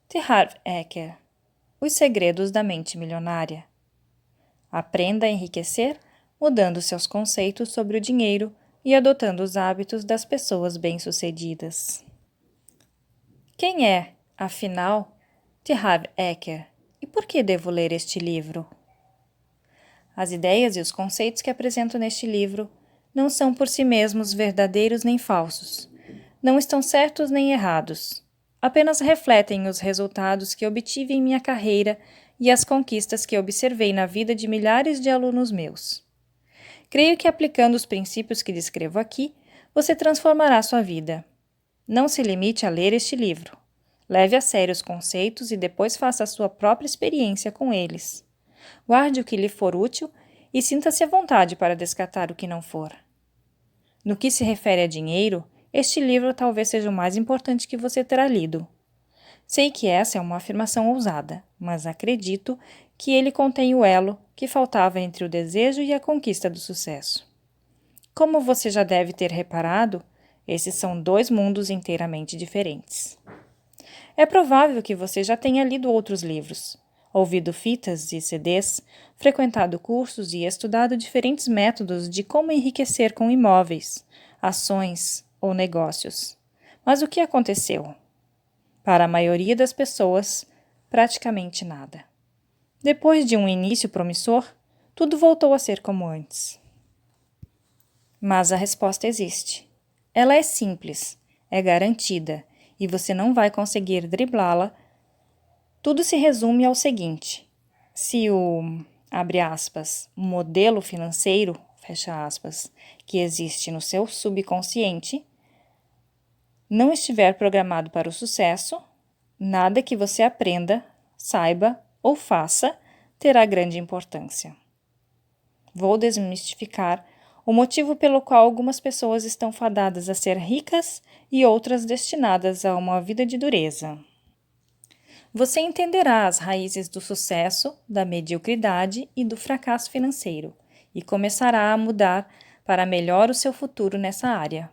de Harv Eker. Os segredos da mente milionária. Aprenda a enriquecer mudando seus conceitos sobre o dinheiro e adotando os hábitos das pessoas bem-sucedidas. Quem é, afinal, de Harv Eker e por que devo ler este livro? As ideias e os conceitos que apresento neste livro não são por si mesmos verdadeiros nem falsos. Não estão certos nem errados. Apenas refletem os resultados que obtive em minha carreira e as conquistas que observei na vida de milhares de alunos meus. Creio que aplicando os princípios que descrevo aqui, você transformará sua vida. Não se limite a ler este livro. Leve a sério os conceitos e depois faça a sua própria experiência com eles. Guarde o que lhe for útil e sinta-se à vontade para descartar o que não for. No que se refere a dinheiro, este livro talvez seja o mais importante que você terá lido. Sei que essa é uma afirmação ousada, mas acredito que ele contém o elo que faltava entre o desejo e a conquista do sucesso. Como você já deve ter reparado, esses são dois mundos inteiramente diferentes. É provável que você já tenha lido outros livros, ouvido fitas e CDs, frequentado cursos e estudado diferentes métodos de como enriquecer com imóveis, ações ou negócios. Mas o que aconteceu? Para a maioria das pessoas, praticamente nada. Depois de um início promissor, tudo voltou a ser como antes. Mas a resposta existe. Ela é simples, é garantida, e você não vai conseguir driblá-la. Tudo se resume ao seguinte: se o, abre aspas, modelo financeiro, fecha aspas, que existe no seu subconsciente, não estiver programado para o sucesso, nada que você aprenda, saiba ou faça terá grande importância. Vou desmistificar o motivo pelo qual algumas pessoas estão fadadas a ser ricas e outras destinadas a uma vida de dureza. Você entenderá as raízes do sucesso, da mediocridade e do fracasso financeiro e começará a mudar para melhor o seu futuro nessa área.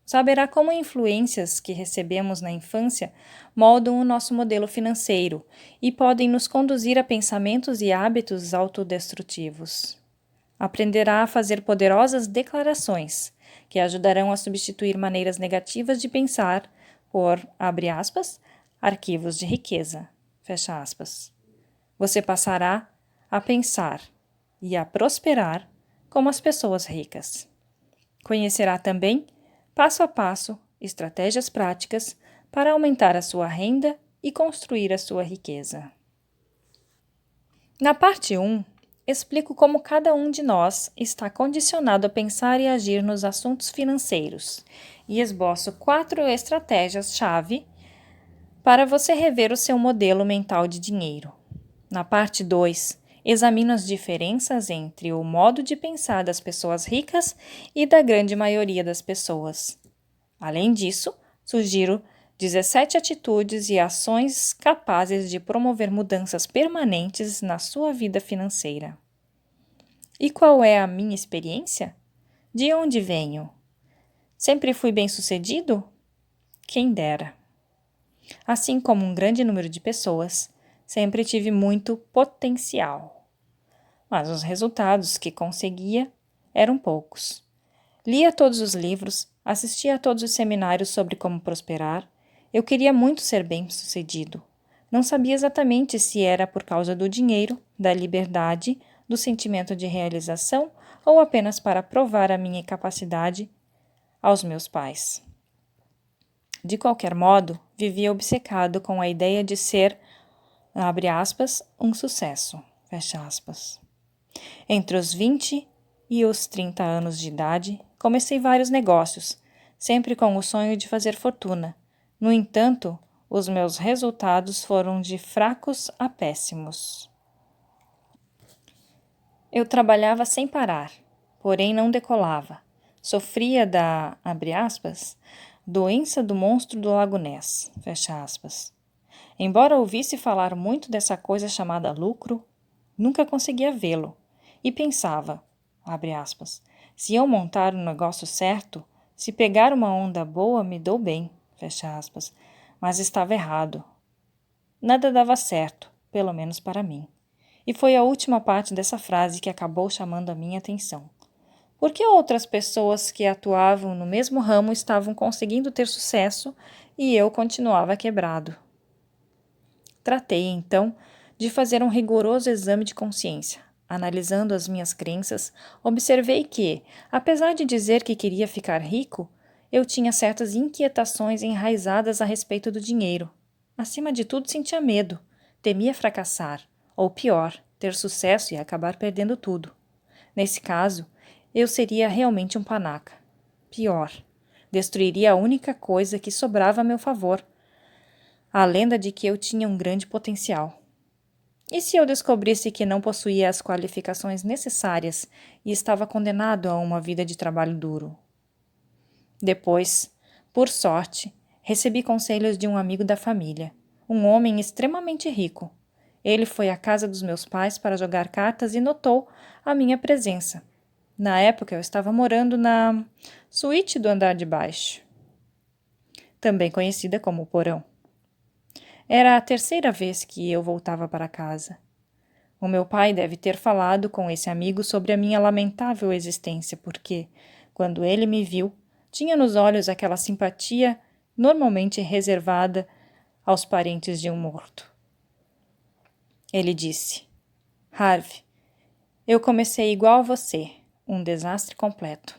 Saberá como influências que recebemos na infância moldam o nosso modelo financeiro e podem nos conduzir a pensamentos e hábitos autodestrutivos. Aprenderá a fazer poderosas declarações que ajudarão a substituir maneiras negativas de pensar por, abre aspas, arquivos de riqueza, fecha aspas. Você passará a pensar e a prosperar como as pessoas ricas. Conhecerá também, passo a passo, estratégias práticas para aumentar a sua renda e construir a sua riqueza. Na parte 1, explico como cada um de nós está condicionado a pensar e agir nos assuntos financeiros e esboço 4 estratégias-chave para você rever o seu modelo mental de dinheiro. Na parte 2, examino as diferenças entre o modo de pensar das pessoas ricas e da grande maioria das pessoas. Além disso, sugiro 17 atitudes e ações capazes de promover mudanças permanentes na sua vida financeira. E qual é a minha experiência? De onde venho? Sempre fui bem-sucedido? Quem dera. Assim como um grande número de pessoas, sempre tive muito potencial. Mas os resultados que conseguia eram poucos. Lia todos os livros, assistia a todos os seminários sobre como prosperar. Eu queria muito ser bem-sucedido. Não sabia exatamente se era por causa do dinheiro, da liberdade, do sentimento de realização ou apenas para provar a minha capacidade aos meus pais. De qualquer modo, vivia obcecado com a ideia de ser, abre aspas, um sucesso, fecha aspas. Entre os 20 e os 30 anos de idade, comecei vários negócios, sempre com o sonho de fazer fortuna. No entanto, os meus resultados foram de fracos a péssimos. Eu trabalhava sem parar, porém não decolava. Sofria da, abre aspas, doença do monstro do Lago Ness, fecha aspas. Embora ouvisse falar muito dessa coisa chamada lucro, nunca conseguia vê-lo. E pensava, abre aspas, se eu montar um negócio certo, se pegar uma onda boa, me dou bem, fecha aspas. Mas estava errado. Nada dava certo, pelo menos para mim. E foi a última parte dessa frase que acabou chamando a minha atenção. Por que outras pessoas que atuavam no mesmo ramo estavam conseguindo ter sucesso e eu continuava quebrado? Tratei, então, de fazer um rigoroso exame de consciência. Analisando as minhas crenças, observei que, apesar de dizer que queria ficar rico, eu tinha certas inquietações enraizadas a respeito do dinheiro. Acima de tudo, sentia medo, temia fracassar, ou pior, ter sucesso e acabar perdendo tudo. Nesse caso, eu seria realmente um panaca. Pior, destruiria a única coisa que sobrava a meu favor, a lenda de que eu tinha um grande potencial. E se eu descobrisse que não possuía as qualificações necessárias e estava condenado a uma vida de trabalho duro? Depois, por sorte, recebi conselhos de um amigo da família, um homem extremamente rico. Ele foi à casa dos meus pais para jogar cartas e notou a minha presença. Na época, eu estava morando na suíte do andar de baixo, também conhecida como o porão. Era a terceira vez que eu voltava para casa. O meu pai deve ter falado com esse amigo sobre a minha lamentável existência, porque, quando ele me viu, tinha nos olhos aquela simpatia normalmente reservada aos parentes de um morto. Ele disse: Harvey, eu comecei igual a você, um desastre completo.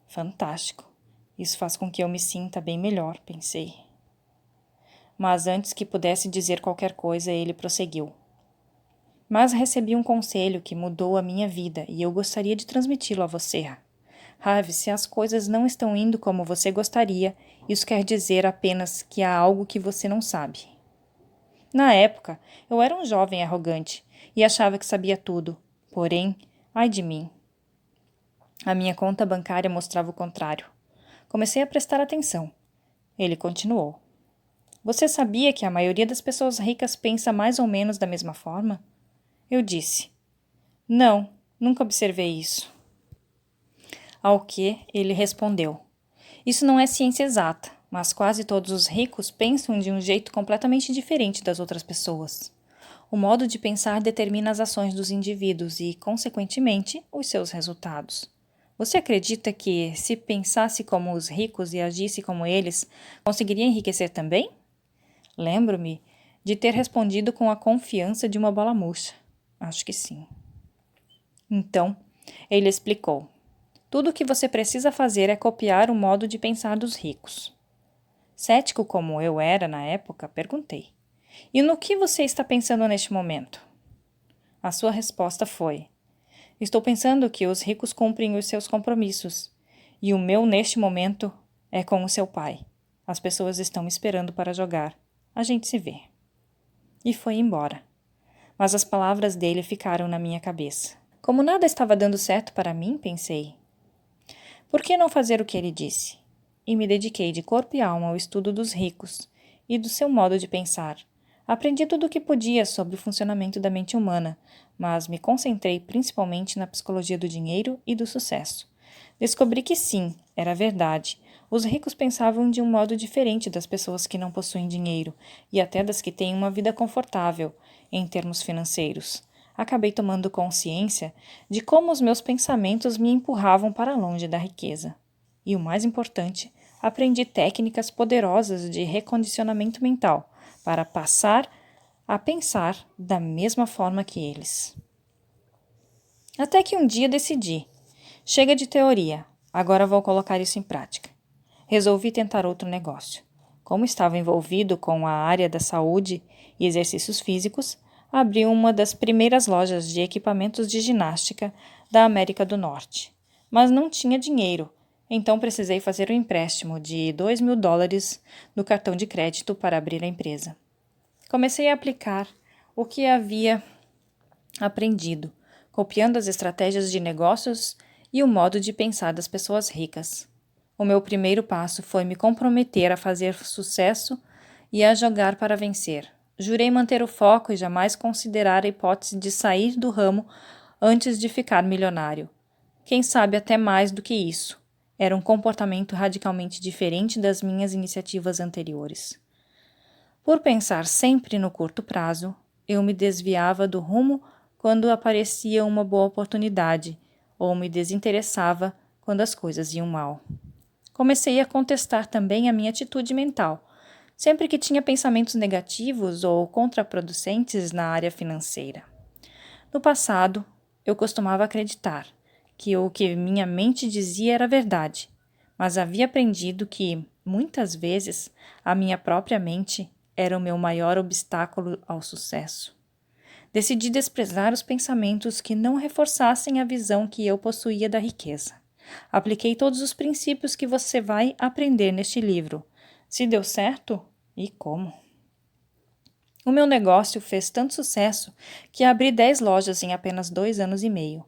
Fantástico. Isso faz com que eu me sinta bem melhor, pensei. Mas antes que pudesse dizer qualquer coisa, ele prosseguiu. Mas recebi um conselho que mudou a minha vida e eu gostaria de transmiti-lo a você. Harvey, se as coisas não estão indo como você gostaria, isso quer dizer apenas que há algo que você não sabe. Na época, eu era um jovem arrogante e achava que sabia tudo. Porém, ai de mim. A minha conta bancária mostrava o contrário. Comecei a prestar atenção. Ele continuou. Você sabia que a maioria das pessoas ricas pensa mais ou menos da mesma forma? Eu disse. Não, nunca observei isso. Ao que ele respondeu. Isso não é ciência exata, mas quase todos os ricos pensam de um jeito completamente diferente das outras pessoas. O modo de pensar determina as ações dos indivíduos e, consequentemente, os seus resultados. Você acredita que, se pensasse como os ricos e agisse como eles, conseguiria enriquecer também? Lembro-me de ter respondido com a confiança de uma bola murcha. Acho que sim. Então, ele explicou. Tudo o que você precisa fazer é copiar o modo de pensar dos ricos. Cético como eu era na época, perguntei. E no que você está pensando neste momento? A sua resposta foi: estou pensando que os ricos cumprem os seus compromissos, e o meu neste momento é com o seu pai. As pessoas estão me esperando para jogar. A gente se vê. E foi embora. Mas as palavras dele ficaram na minha cabeça. Como nada estava dando certo para mim, pensei. Por que não fazer o que ele disse? E me dediquei de corpo e alma ao estudo dos ricos e do seu modo de pensar. Aprendi tudo o que podia sobre o funcionamento da mente humana, mas me concentrei principalmente na psicologia do dinheiro e do sucesso. Descobri que sim, era verdade. Os ricos pensavam de um modo diferente das pessoas que não possuem dinheiro e até das que têm uma vida confortável, em termos financeiros. Acabei tomando consciência de como os meus pensamentos me empurravam para longe da riqueza. E o mais importante, aprendi técnicas poderosas de recondicionamento mental para passar a pensar da mesma forma que eles. Até que um dia decidi. Chega de teoria, agora vou colocar isso em prática. Resolvi tentar outro negócio. Como estava envolvido com a área da saúde e exercícios físicos, abri uma das primeiras lojas de equipamentos de ginástica da América do Norte. Mas não tinha dinheiro, então precisei fazer um empréstimo de $2.000 no cartão de crédito para abrir a empresa. Comecei a aplicar o que havia aprendido, copiando as estratégias de negócios e o modo de pensar das pessoas ricas. O meu primeiro passo foi me comprometer a fazer sucesso e a jogar para vencer. Jurei manter o foco e jamais considerar a hipótese de sair do ramo antes de ficar milionário. Quem sabe até mais do que isso. Era um comportamento radicalmente diferente das minhas iniciativas anteriores. Por pensar sempre no curto prazo, eu me desviava do rumo quando aparecia uma boa oportunidade, ou me desinteressava quando as coisas iam mal. Comecei a contestar também a minha atitude mental, sempre que tinha pensamentos negativos ou contraproducentes na área financeira. No passado, eu costumava acreditar que o que minha mente dizia era verdade, mas havia aprendido que, muitas vezes, a minha própria mente era o meu maior obstáculo ao sucesso. Decidi desprezar os pensamentos que não reforçassem a visão que eu possuía da riqueza. Apliquei todos os princípios que você vai aprender neste livro. Se deu certo, e como? O meu negócio fez tanto sucesso que abri 10 lojas em apenas 2 anos e meio.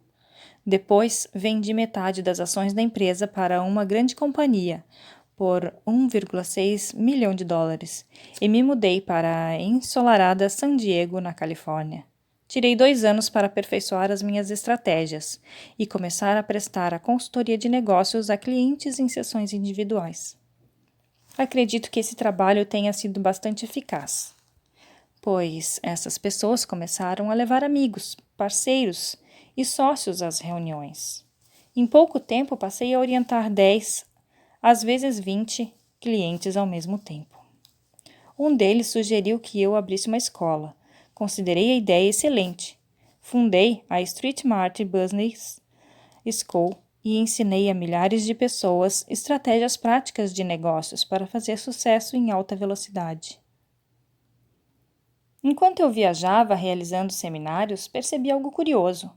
Depois, vendi metade das ações da empresa para uma grande companhia, por 1,6 milhão de dólares, e me mudei para a ensolarada San Diego, na Califórnia. Tirei 2 anos para aperfeiçoar as minhas estratégias e começar a prestar a consultoria de negócios a clientes em sessões individuais. Acredito que esse trabalho tenha sido bastante eficaz, pois essas pessoas começaram a levar amigos, parceiros e sócios às reuniões. Em pouco tempo, passei a orientar 10, às vezes 20, clientes ao mesmo tempo. Um deles sugeriu que eu abrisse uma escola. Considerei a ideia excelente. Fundei a Street Smart Business School e ensinei a milhares de pessoas estratégias práticas de negócios para fazer sucesso em alta velocidade. Enquanto eu viajava realizando seminários, percebi algo curioso.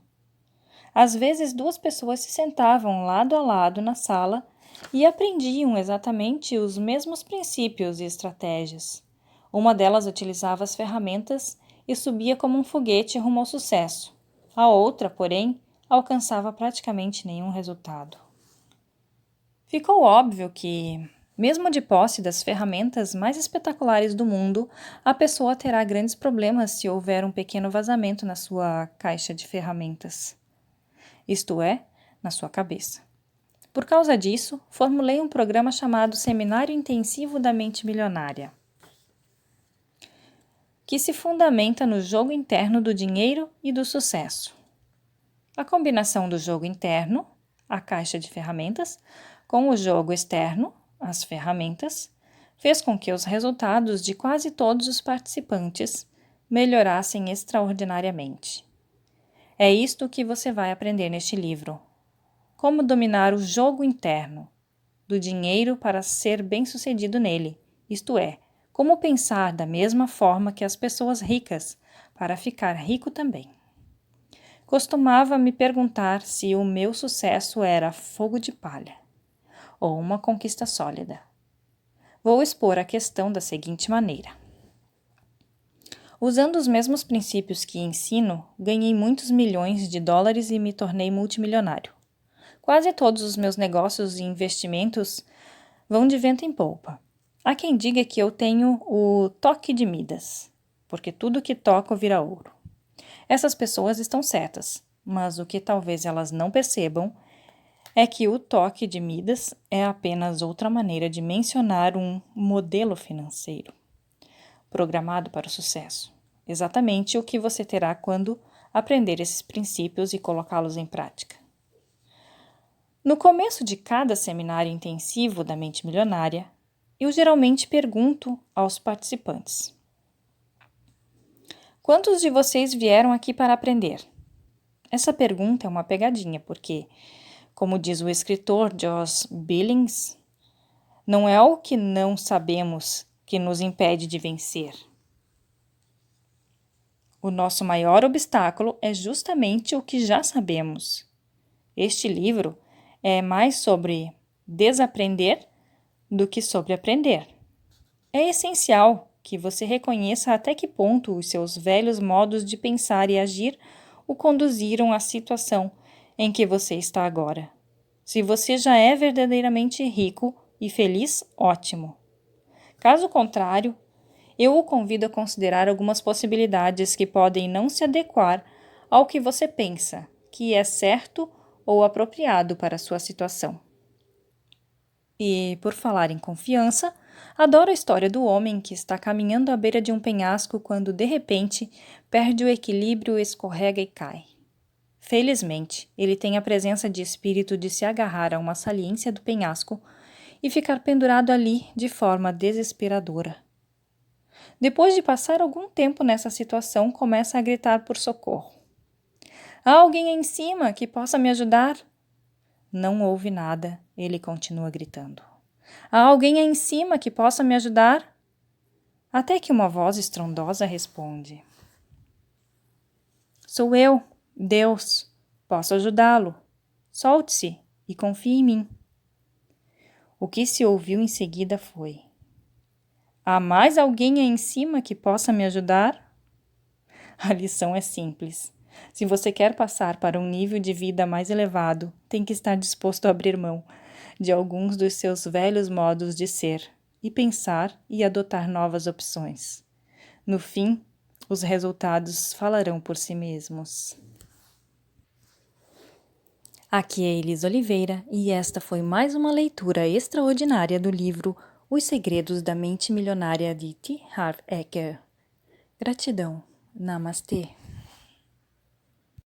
Às vezes, 2 pessoas se sentavam lado a lado na sala e aprendiam exatamente os mesmos princípios e estratégias. Uma delas utilizava as ferramentas e subia como um foguete rumo ao sucesso. A outra, porém, alcançava praticamente nenhum resultado. Ficou óbvio que, mesmo de posse das ferramentas mais espetaculares do mundo, a pessoa terá grandes problemas se houver um pequeno vazamento na sua caixa de ferramentas, isto é, na sua cabeça. Por causa disso, formulei um programa chamado Seminário Intensivo da Mente Milionária, que se fundamenta no jogo interno do dinheiro e do sucesso. A combinação do jogo interno, a caixa de ferramentas, com o jogo externo, as ferramentas, fez com que os resultados de quase todos os participantes melhorassem extraordinariamente. É isto que você vai aprender neste livro. Como dominar o jogo interno do dinheiro para ser bem-sucedido nele, isto é, como pensar da mesma forma que as pessoas ricas para ficar rico também. Costumava me perguntar se o meu sucesso era fogo de palha ou uma conquista sólida. Vou expor a questão da seguinte maneira. Usando os mesmos princípios que ensino, ganhei muitos milhões de dólares e me tornei multimilionário. Quase todos os meus negócios e investimentos vão de vento em polpa. Há quem diga que eu tenho o toque de Midas, porque tudo que toco vira ouro. Essas pessoas estão certas, mas o que talvez elas não percebam é que o toque de Midas é apenas outra maneira de mencionar um modelo financeiro programado para o sucesso. Exatamente o que você terá quando aprender esses princípios e colocá-los em prática. No começo de cada seminário intensivo da mente milionária, eu geralmente pergunto aos participantes: quantos de vocês vieram aqui para aprender? Essa pergunta é uma pegadinha, porque, como diz o escritor Josh Billings, não é o que não sabemos que nos impede de vencer. O nosso maior obstáculo é justamente o que já sabemos. Este livro é mais sobre desaprender do que sobre aprender. É essencial que você reconheça até que ponto os seus velhos modos de pensar e agir o conduziram à situação em que você está agora. Se você já é verdadeiramente rico e feliz, ótimo. Caso contrário, eu o convido a considerar algumas possibilidades que podem não se adequar ao que você pensa que é certo ou apropriado para a sua situação. E, por falar em confiança, Adoro a história do homem que está caminhando à beira de um penhasco quando, de repente, perde o equilíbrio, escorrega e cai. Felizmente, ele tem a presença de espírito de se agarrar a uma saliência do penhasco e ficar pendurado ali de forma desesperadora. Depois de passar algum tempo nessa situação, começa a gritar por socorro. Há alguém aí em cima que possa me ajudar? Não ouve nada, ele continua gritando. Há alguém aí em cima que possa me ajudar? Até que uma voz estrondosa responde. Sou eu, Deus. Posso ajudá-lo. Solte-se e confie em mim. O que se ouviu em seguida foi: há mais alguém aí em cima que possa me ajudar? A lição é simples. Se você quer passar para um nível de vida mais elevado, tem que estar disposto a abrir mão de alguns dos seus velhos modos de ser e pensar e adotar novas opções. No fim, os resultados falarão por si mesmos. Aqui é Elis Oliveira e esta foi mais uma leitura extraordinária do livro Os Segredos da Mente Milionária de T. Harv Eker. Gratidão. Namastê.